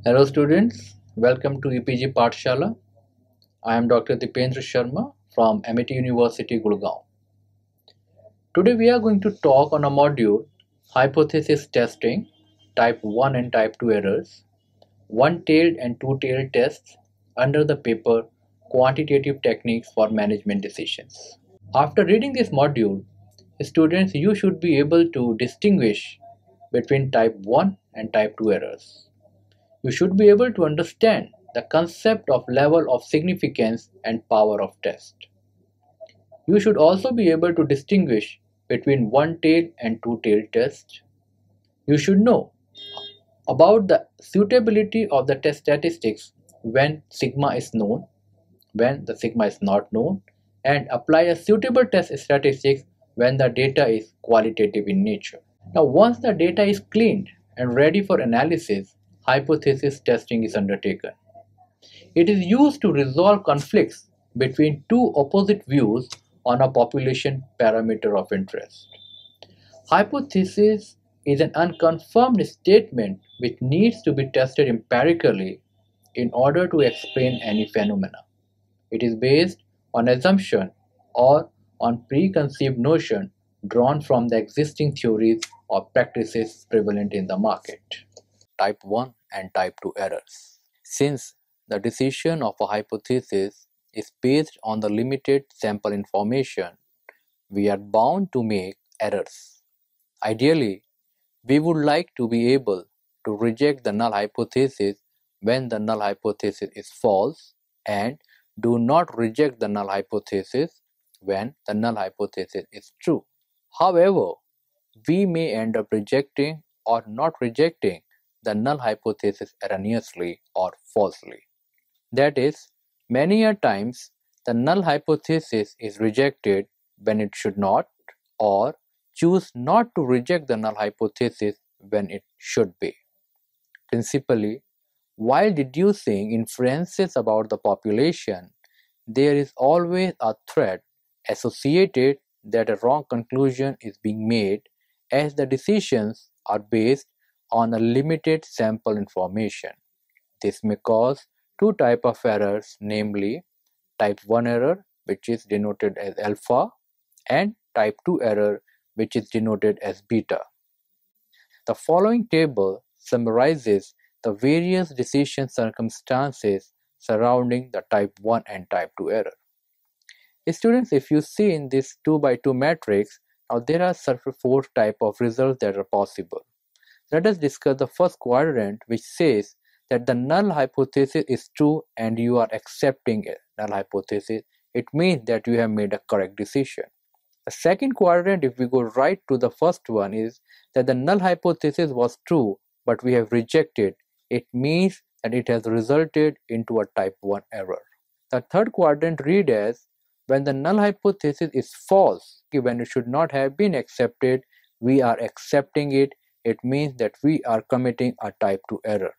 Hello students, welcome to EPG Pathshala. I am Dr. Dipendra Sharma from MIT University, Gurgaon. Today we are going to talk on a module Hypothesis Testing, Type 1 and Type 2 Errors, One-Tailed and Two-Tailed Tests under the paper Quantitative Techniques for Management Decisions. After reading this module, students, you should be able to distinguish between Type 1 and Type 2 errors. You should be able to understand the concept of level of significance and power of test. You should also be able to distinguish between one-tailed and two-tailed tests. You should know about the suitability of the test statistics when sigma is known, when the sigma is not known, and apply a suitable test statistics when the data is qualitative in nature. Now, once the data is cleaned and ready for analysis, hypothesis testing is undertaken. It is used to resolve conflicts between two opposite views on a population parameter of interest. Hypothesis is an unconfirmed statement which needs to be tested empirically in order to explain any phenomena. It is based on assumption or on preconceived notion drawn from the existing theories or practices prevalent in the market. Type 1 and Type 2 errors. Since the decision of a hypothesis is based on the limited sample information, we are bound to make errors. Ideally, we would like to be able to reject the null hypothesis when the null hypothesis is false and do not reject the null hypothesis when the null hypothesis is true. However, we may end up rejecting or not rejecting the null hypothesis erroneously or falsely. That is, many a times the null hypothesis is rejected when it should not, or choose not to reject the null hypothesis when it should be. Principally, while deducing inferences about the population, there is always a threat associated that a wrong conclusion is being made as the decisions are based on a limited sample information. This may cause two types of errors, namely type 1 error, which is denoted as alpha, and type 2 error, which is denoted as beta. The following table summarizes the various decision circumstances surrounding the type 1 and type 2 error. Students, if you see in this 2 by 2 matrix, now there are four types of results that are possible. Let us discuss the first quadrant, which says that the null hypothesis is true and you are accepting a null hypothesis. It means that you have made a correct decision. The second quadrant, if we go right to the first one, is that the null hypothesis was true but we have rejected. It means that it has resulted into a type 1 error. The third quadrant read as when the null hypothesis is false, when it should not have been accepted, we are accepting it. It means that we are committing a type 2 error.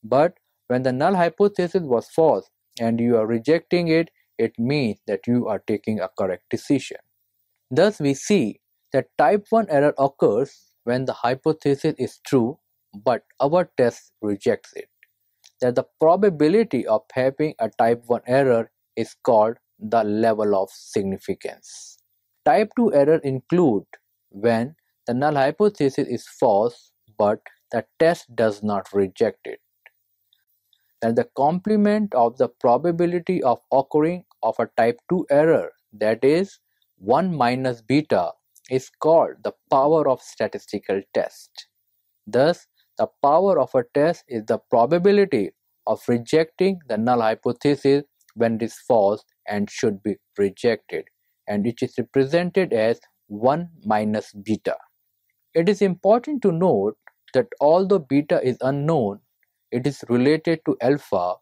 But when the null hypothesis was false and you are rejecting it, it means that you are taking a correct decision. Thus, we see that type 1 error occurs when the hypothesis is true but our test rejects it. That the probability of having a type 1 error is called the level of significance. Type 2 error include when the null hypothesis is false but the test does not reject it. That the complement of the probability of occurring of a type 2 error, that is 1 minus beta, is called the power of statistical test. Thus, the power of a test is the probability of rejecting the null hypothesis when it is false and should be rejected, and it is represented as 1 minus beta. It is important to note that although beta is unknown, it is related to alpha,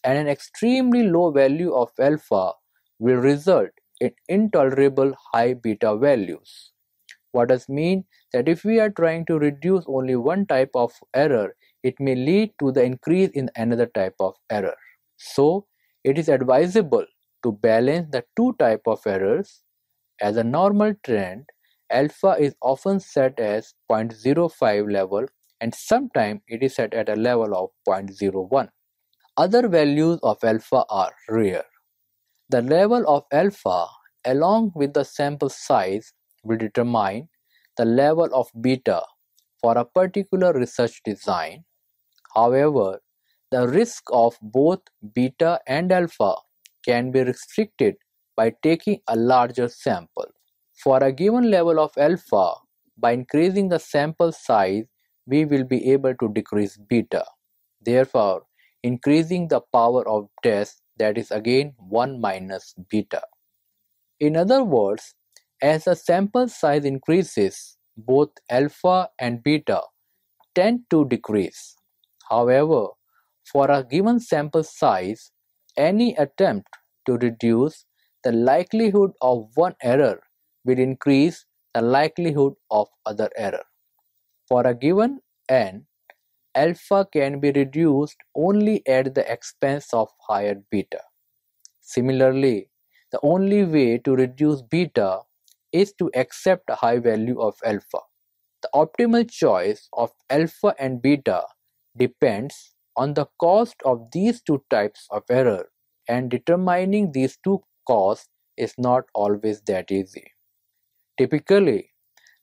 and an extremely low value of alpha will result in intolerable high beta values. What does mean that if we are trying to reduce only one type of error, it may lead to the increase in another type of error. So, it is advisable to balance the two type of errors. As a normal trend, alpha is often set as 0.05 level and sometimes it is set at a level of 0.01. Other values of alpha are rare. The level of alpha along with the sample size will determine the level of beta for a particular research design. However, the risk of both beta and alpha can be restricted by taking a larger sample. For a given level of alpha, by increasing the sample size, we will be able to decrease beta. Therefore, increasing the power of test, that is again 1 minus beta. In other words, as the sample size increases, both alpha and beta tend to decrease. However, for a given sample size, any attempt to reduce the likelihood of one error will increase the likelihood of other error. For a given n, alpha can be reduced only at the expense of higher beta. Similarly, the only way to reduce beta is to accept a high value of alpha. The optimal choice of alpha and beta depends on the cost of these two types of error, and determining these two costs is not always that easy. Typically,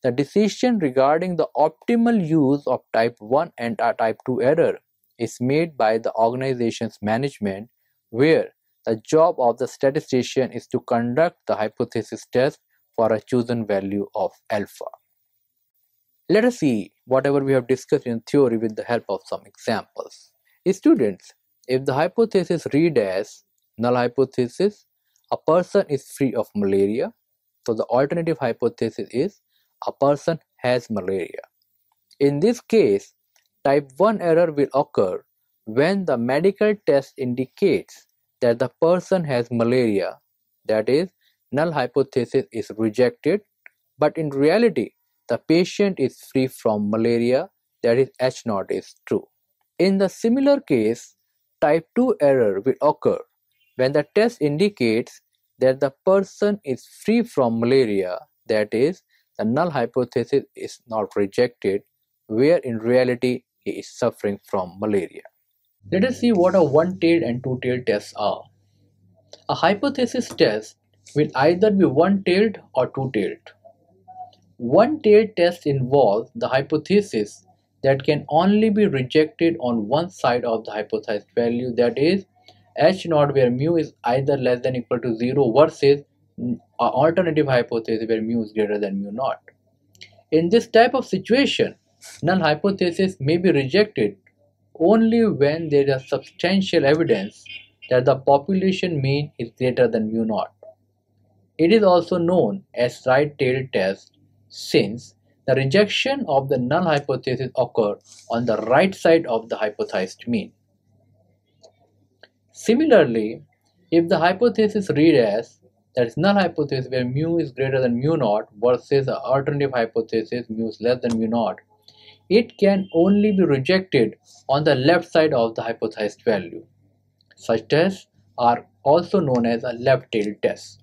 the decision regarding the optimal use of type 1 and type 2 error is made by the organization's management, where the job of the statistician is to conduct the hypothesis test for a chosen value of alpha. Let us see whatever we have discussed in theory with the help of some examples. Students, if the hypothesis read as null hypothesis, a person is free of malaria, so the alternative hypothesis is a person has malaria. In this case, type 1 error will occur when the medical test indicates that the person has malaria, that is, null hypothesis is rejected, but in reality, the patient is free from malaria, that is, H0 is true. In the similar case, type 2 error will occur when the test indicates that the person is free from malaria, that is, the null hypothesis is not rejected, where in reality he is suffering from malaria. Let us see what a one-tailed and two-tailed tests are. A hypothesis test will either be one-tailed or two-tailed. One-tailed test involves the hypothesis that can only be rejected on one side of the hypothesized value, that is, H0 where mu is either less than or equal to 0 versus an alternative hypothesis where mu is greater than mu naught. In this type of situation, null hypothesis may be rejected only when there is substantial evidence that the population mean is greater than mu naught. It is also known as right-tailed test since the rejection of the null hypothesis occurs on the right side of the hypothesized mean. Similarly, if the hypothesis read as that is null hypothesis where mu is greater than mu naught versus the alternative hypothesis mu is less than mu naught, it can only be rejected on the left side of the hypothesized value. Such tests are also known as a left-tailed test.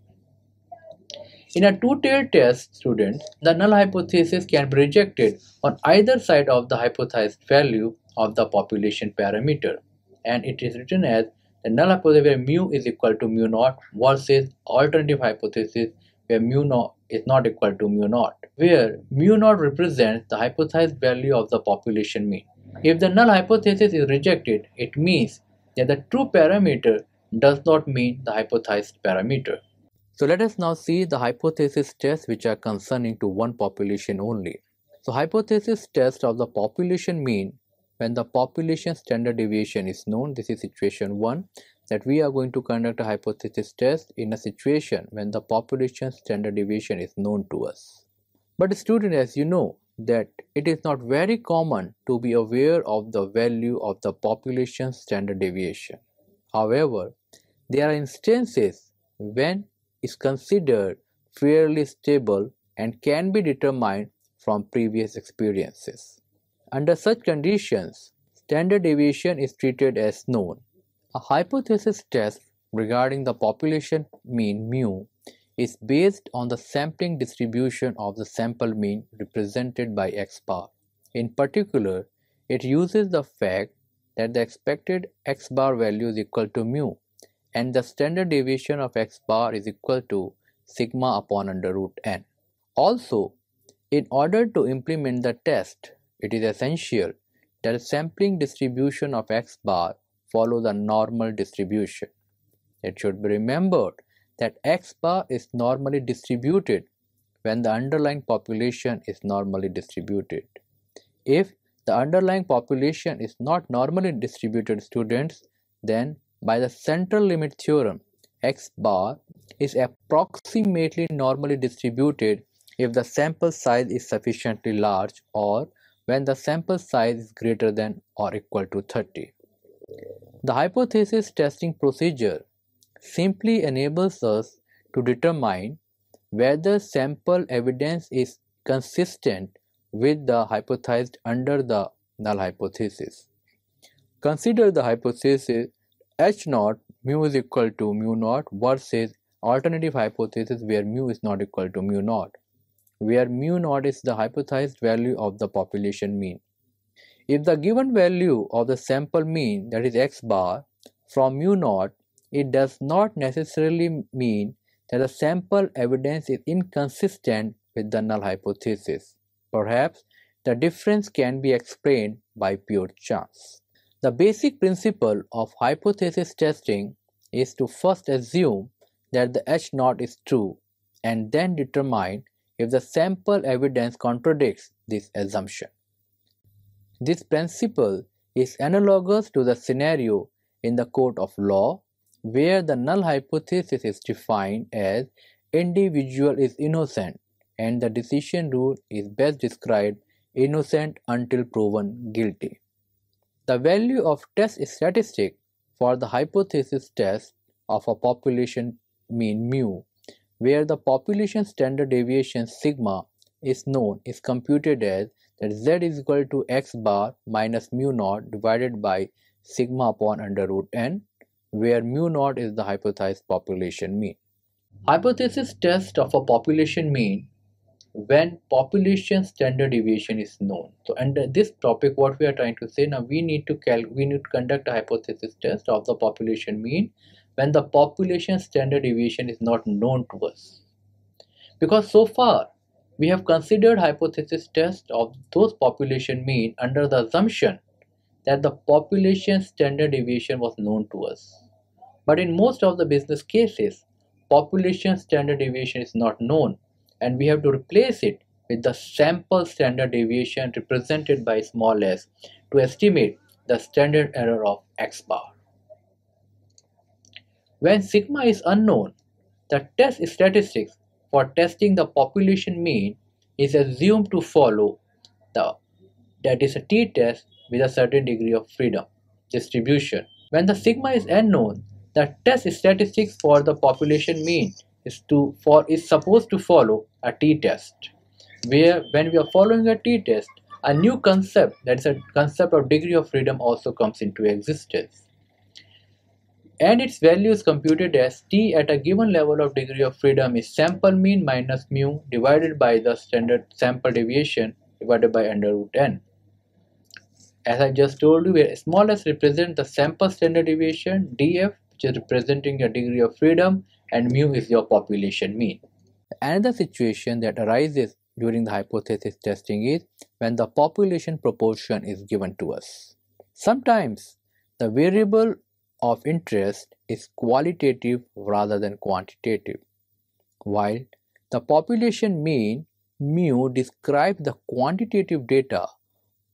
In a two-tailed test, students, the null hypothesis can be rejected on either side of the hypothesized value of the population parameter, and it is written as the null hypothesis where mu is equal to mu naught versus alternative hypothesis where mu naught is not equal to mu naught, where mu naught represents the hypothesized value of the population mean. If the null hypothesis is rejected, it means that the true parameter does not meet the hypothesized parameter. So let us now see the hypothesis tests which are concerning to one population only. So hypothesis test of the population mean when the population standard deviation is known. This is situation 1, that we are going to conduct a hypothesis test in a situation when the population standard deviation is known to us. But student, as you know that it is not very common to be aware of the value of the population standard deviation. However, there are instances when is considered fairly stable and can be determined from previous experiences. Under such conditions, standard deviation is treated as known. A hypothesis test regarding the population mean mu is based on the sampling distribution of the sample mean represented by x bar. In particular, It uses the fact that the expected x bar value is equal to mu and the standard deviation of x bar is equal to sigma upon under root n. Also, in order to implement the test, it is essential that the sampling distribution of x bar follow the normal distribution. It should be remembered that x bar is normally distributed when the underlying population is normally distributed. If the underlying population is not normally distributed, students, then by the central limit theorem, x bar is approximately normally distributed if the sample size is sufficiently large or when the sample size is greater than or equal to 30. The hypothesis testing procedure simply enables us to determine whether sample evidence is consistent with the hypothesized under the null hypothesis. Consider the hypothesis H naught mu is equal to mu naught versus alternative hypothesis where mu is not equal to mu naught, where mu naught is the hypothesized value of the population mean. If the given value of the sample mean, that is x bar, from mu naught, it does not necessarily mean that the sample evidence is inconsistent with the null hypothesis. Perhaps the difference can be explained by pure chance. The basic principle of hypothesis testing is to first assume that the H naught is true and then determine if the sample evidence contradicts this assumption. This principle is analogous to the scenario in the court of law where the null hypothesis is defined as individual is innocent and the decision rule is best described innocent until proven guilty. The value of test statistic for the hypothesis test of a population mean mu, where the population standard deviation sigma is known, is computed as that z is equal to x bar minus mu naught divided by sigma upon under root n, where mu naught is the hypothesized population mean. Hypothesis test of a population mean when population standard deviation is known. So under this topic, what we are trying to say now, we need to conduct a hypothesis test of the population mean when the population standard deviation is not known to us. Because so far we have considered hypothesis test of those population mean under the assumption that the population standard deviation was known to us. But in most of the business cases, population standard deviation is not known and we have to replace it with the sample standard deviation represented by small s to estimate the standard error of x bar. When sigma is unknown, the test statistics for testing the population mean is assumed to follow that is a t-test with a certain degree of freedom distribution. When the sigma is unknown, the test statistics for the population mean is supposed to follow a t-test, where when we are following a t-test, a new concept, that is a concept of degree of freedom, also comes into existence. And its value is computed as t at a given level of degree of freedom is sample mean minus mu divided by the standard sample deviation divided by under root n. As I just told you, where small s represents the sample standard deviation, df, which is representing your degree of freedom, and mu is your population mean. Another situation that arises during the hypothesis testing is when the population proportion is given to us. Sometimes the variable of interest is qualitative rather than quantitative. While the population mean mu describes the quantitative data,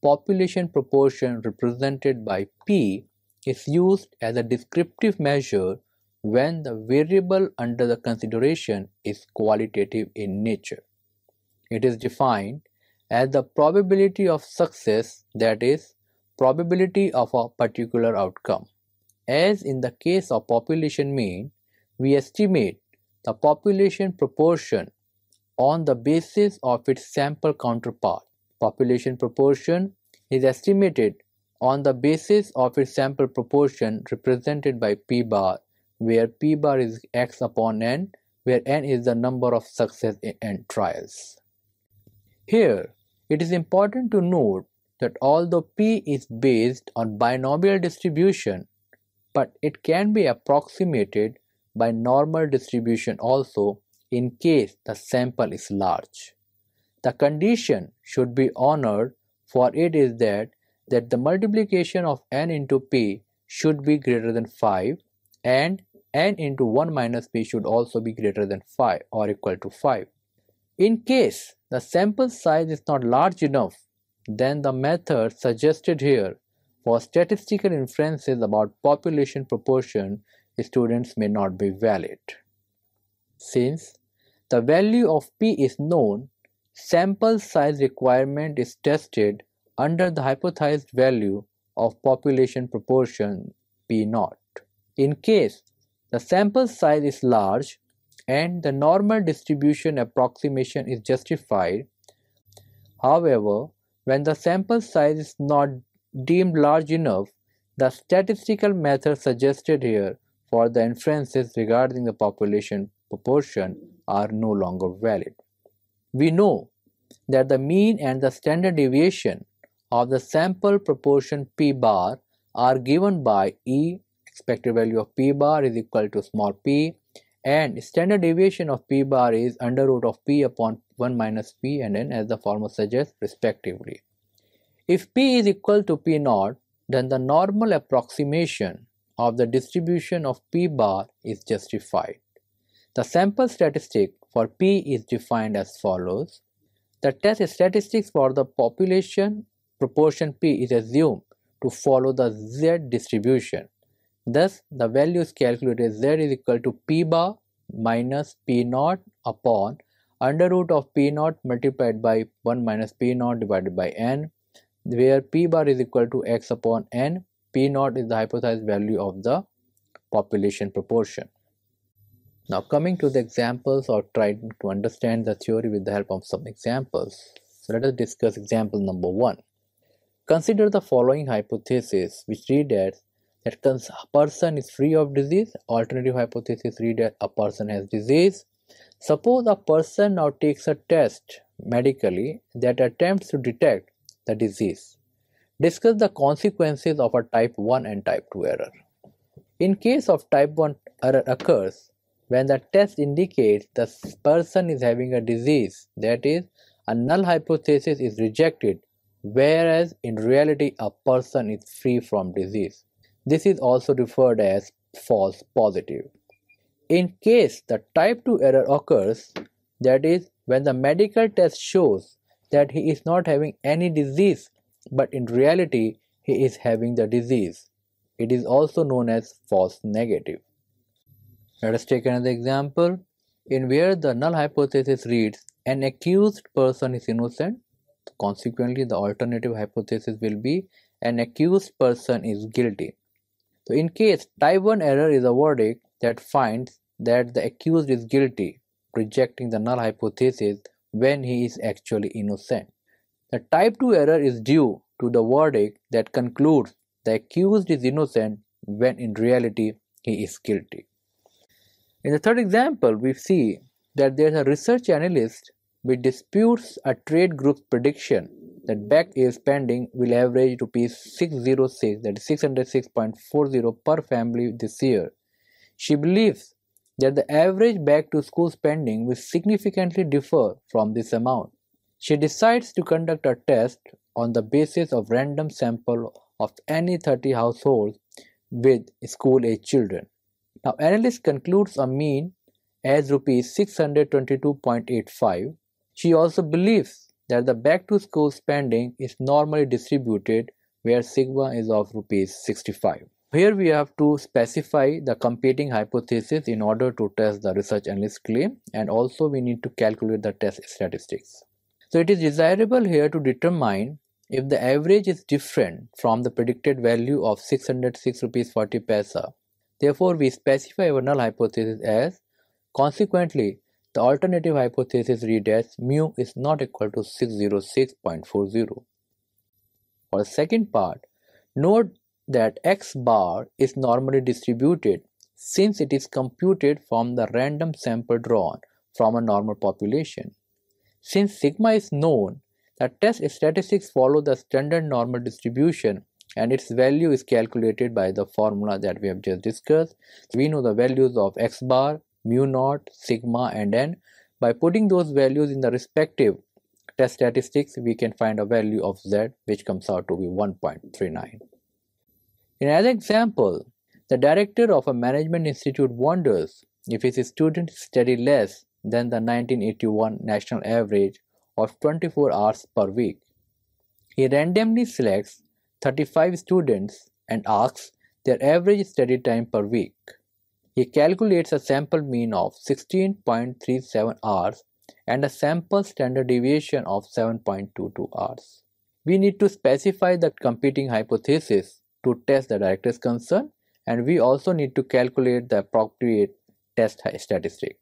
population proportion represented by P is used as a descriptive measure when the variable under the consideration is qualitative in nature. It is defined as the probability of success, that is, probability of a particular outcome. As in the case of population mean, we estimate the population proportion on the basis of its sample counterpart. Population proportion is estimated on the basis of its sample proportion represented by P bar, where P bar is x upon n, where n is the number of success in n trials. Here, it is important to note that although P is based on binomial distribution, but it can be approximated by normal distribution also in case the sample is large. The condition should be honored for it is that the multiplication of n into p should be greater than 5 and n into 1 minus p should also be greater than 5 or equal to 5. In case the sample size is not large enough, then the method suggested here for statistical inferences about population proportion students may not be valid. Since the value of p is known, sample size requirement is tested under the hypothesized value of population proportion p0. In case the sample size is large and the normal distribution approximation is justified, however, when the sample size is not deemed large enough, the statistical method suggested here for the inferences regarding the population proportion are no longer valid. We know that the mean and the standard deviation of the sample proportion p bar are given by E, expected value of p bar is equal to small p, and standard deviation of p bar is under root of p upon 1 minus p and n as the formula suggests respectively. If p is equal to p0, then the normal approximation of the distribution of p bar is justified. The sample statistic for p is defined as follows. The test statistics for the population proportion p is assumed to follow the z distribution. Thus, the value is calculated z is equal to p bar minus p0 upon under root of p0 multiplied by 1 minus p0 divided by n, where p bar is equal to x upon n. p0 is the hypothesized value of the population proportion. Now coming to the examples or trying to understand the theory with the help of some examples. So let us discuss example number 1. Consider the following hypothesis which read as that a person is free of disease. Alternative hypothesis read as a person has disease. Suppose a person now takes a test medically that attempts to detect the disease. Discuss the consequences of a type 1 and type 2 error. In case of type 1 error occurs when the test indicates the person is having a disease, that is, a null hypothesis is rejected, whereas in reality a person is free from disease. This is also referred as false positive. In case the type 2 error occurs, that is, when the medical test shows that he is not having any disease, but in reality he is having the disease, it is also known as false negative. Let us take another example in where the null hypothesis reads an accused person is innocent. Consequently, the alternative hypothesis will be an accused person is guilty. So in case type 1 error is a verdict that finds that the accused is guilty, rejecting the null hypothesis when he is actually innocent. The type 2 error is due to the verdict that concludes the accused is innocent when in reality he is guilty. In the third example, we see that there is a research analyst which disputes a trade group's prediction that back age spending will average rupees 606, that is 606.40 per family this year. She believes that the average back to school spending will significantly differ from this amount. She decides to conduct a test on the basis of random sample of any 30 households with school age children. Now, analyst concludes a mean as rupees 622.85. She also believes that the back to school spending is normally distributed where sigma is of rupees 65. Here we have to specify the competing hypothesis in order to test the research analyst claim, and also we need to calculate the test statistics. So it is desirable here to determine if the average is different from the predicted value of 606 rupees 40 paisa. Therefore, we specify our null hypothesis as, consequently, the alternative hypothesis read as mu is not equal to 606.40. For the second part, note that x bar is normally distributed since it is computed from the random sample drawn from a normal population. Since sigma is known, The test statistics follow the standard normal distribution and its value is calculated by the formula that we have just discussed. We know the values of x bar, mu naught, sigma and n. By putting those values in the respective test statistics, we can find a value of z which comes out to be 1.39. In another example, the director of a management institute wonders if his students study less than the 1981 national average of 24 hours per week. He randomly selects 35 students and asks their average study time per week. He calculates a sample mean of 16.37 hours and a sample standard deviation of 7.22 hours. We need to specify the competing hypothesis to test the director's concern, and we also need to calculate the appropriate test statistic.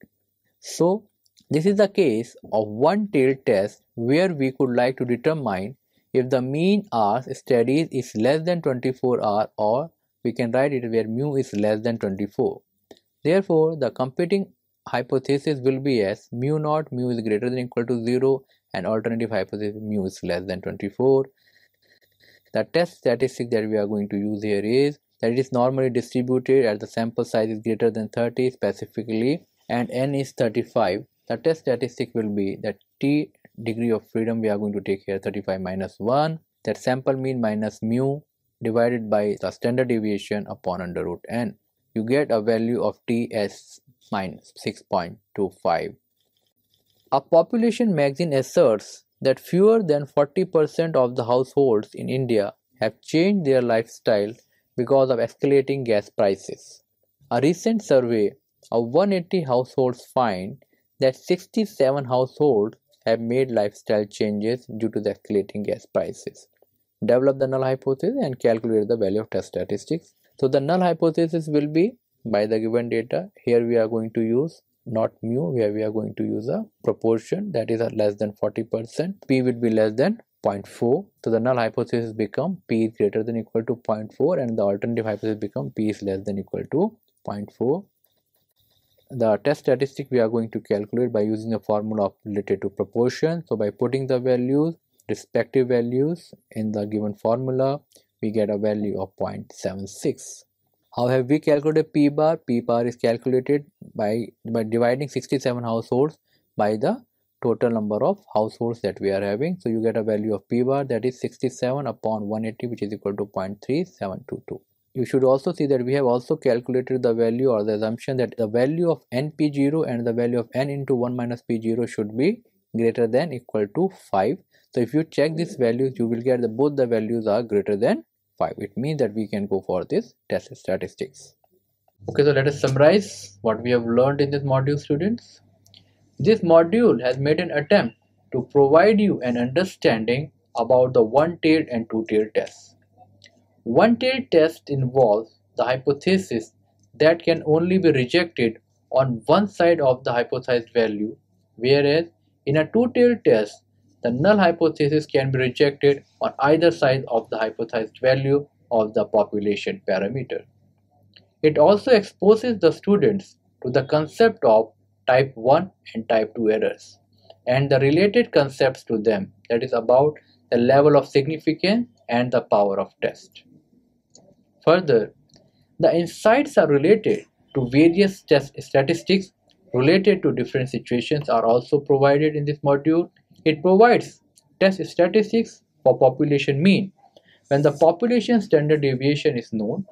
So, this is the case of one-tailed test where we could like to determine if the mean hours studied is less than 24 hours, or we can write it where mu is less than 24. Therefore, the competing hypothesis will be as mu naught mu is greater than or equal to 0 and alternative hypothesis mu is less than 24. The test statistic that we are going to use here is that it is normally distributed as the sample size is greater than 30 specifically and n is 35. The test statistic will be that t degree of freedom we are going to take here 35 minus 1, that sample mean minus mu divided by the standard deviation upon under root n. You get a value of t as minus 6.25. A population magazine asserts that fewer than 40% of the households in India have changed their lifestyle because of escalating gas prices. A recent survey of 180 households find that 67 households have made lifestyle changes due to the escalating gas prices. Develop the null hypothesis and calculate the value of test statistics. So the null hypothesis will be by the given data. Here we are going to use not mu, where we are going to use a proportion that is less than 40%. P will be less than 0.4. So the null hypothesis become P is greater than or equal to 0.4 and the alternative hypothesis become P is less than or equal to 0.4. The test statistic we are going to calculate by using a formula related to proportion. So by putting the values, respective values in the given formula, we get a value of 0.76. How have we calculated P bar? P bar is calculated by dividing 67 households by the total number of households that we are having. So you get a value of P bar that is 67 upon 180, which is equal to 0.3722. You should also see that we have also calculated the value or the assumption that the value of np0 and the value of n into 1 minus p0 should be greater than or equal to 5. So if you check these values, you will get that both the values are greater than 5. It means that we can go for this test statistics. Okay, so let us summarize what we have learned in this module, students. This module has made an attempt to provide you an understanding about the one-tailed and two-tailed tests. One-tailed test involves the hypothesis that can only be rejected on one side of the hypothesized value, whereas in a two-tailed test, the null hypothesis can be rejected on either side of the hypothesized value of the population parameter. It also exposes the students to the concept of type 1 and type 2 errors and the related concepts to them, that is about the level of significance and the power of test. Further, the insights are related to various test statistics related to different situations are also provided in this module. It provides test statistics for population mean when the population standard deviation is known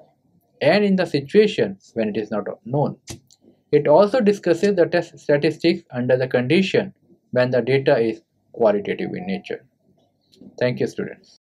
and in the situation when it is not known. It also discusses the test statistics under the condition when the data is qualitative in nature. Thank you, students.